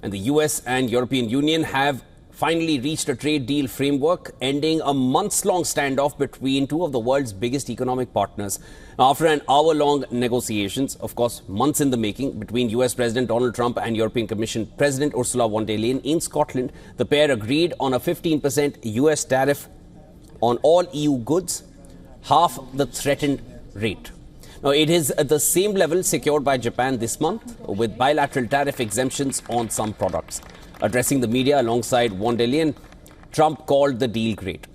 And the US and European Union have finally reached a trade deal framework, ending a months-long standoff between two of the world's biggest economic partners. After an hour-long negotiations, of course, months in the making, between US President Donald Trump and European Commission President Ursula von der Leyen in Scotland, the pair agreed on a 15% US tariff on all EU goods, half the threatened rate. Now, it is at the same level secured by Japan this month, with bilateral tariff exemptions on some products. Addressing the media alongside von der Leyen, Trump called the deal great.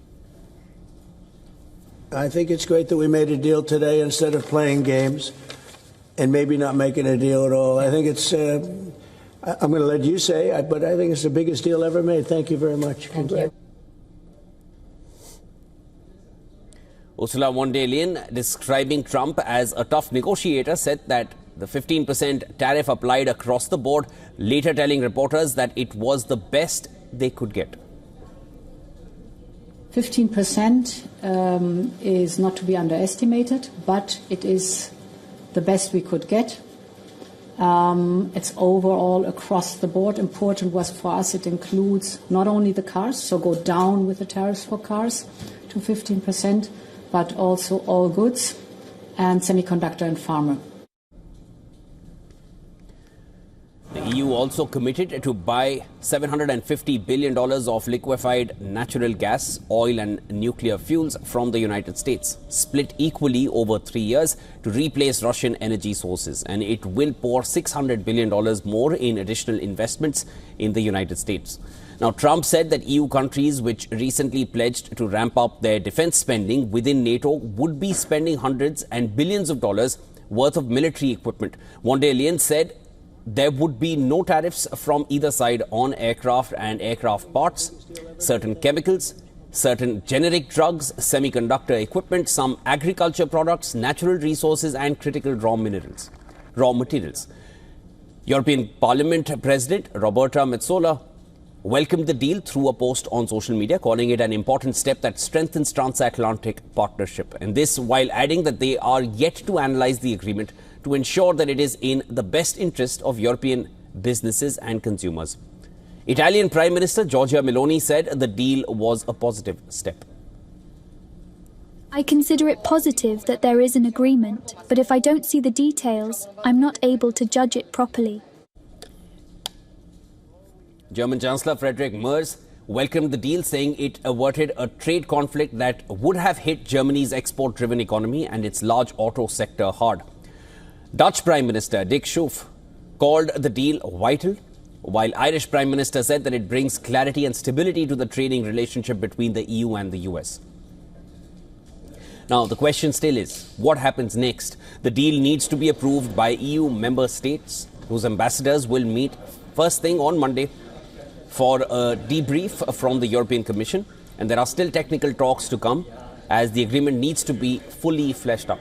I think it's great that we made a deal today instead of playing games and maybe not making a deal at all. I think it's, I'm going to let you say, but I think it's the biggest deal ever made. Thank you very much. Thank you. Ursula von der Leyen, describing Trump as a tough negotiator, said that the 15% tariff applied across the board, later telling reporters that it was the best they could get. 15% is not to be underestimated, but it is the best we could get. It's overall across the board. Important was for us, it includes not only the cars, so go down with the tariffs for cars to 15%, but also all goods and semiconductor and pharma. The EU also committed to buy $750 billion of liquefied natural gas, oil and nuclear fuels from the United States, split equally over 3 years to replace Russian energy sources. And it will pour $600 billion more in additional investments in the United States. Now, Trump said that EU countries which recently pledged to ramp up their defense spending within NATO would be spending hundreds and billions of dollars worth of military equipment. Von der Leyen said there would be no tariffs from either side on aircraft and aircraft parts, certain chemicals, certain generic drugs, semiconductor equipment, some agriculture products, natural resources and critical raw materials. European Parliament President Roberta Metsola welcomed the deal through a post on social media, calling it an important step that strengthens transatlantic partnership. And this while adding that they are yet to analyze the agreement to ensure that it is in the best interest of European businesses and consumers. Italian Prime Minister Giorgia Meloni said the deal was a positive step. I consider it positive that there is an agreement, but if I don't see the details, I'm not able to judge it properly. German Chancellor Friedrich Merz welcomed the deal, saying it averted a trade conflict that would have hit Germany's export-driven economy and its large auto sector hard. Dutch Prime Minister Dick Schoof called the deal vital, while Irish Prime Minister said that it brings clarity and stability to the trading relationship between the EU and the US. Now, the question still is, what happens next? The deal needs to be approved by EU member states, whose ambassadors will meet first thing on Monday for a debrief from the European Commission. And there are still technical talks to come, as the agreement needs to be fully fleshed out.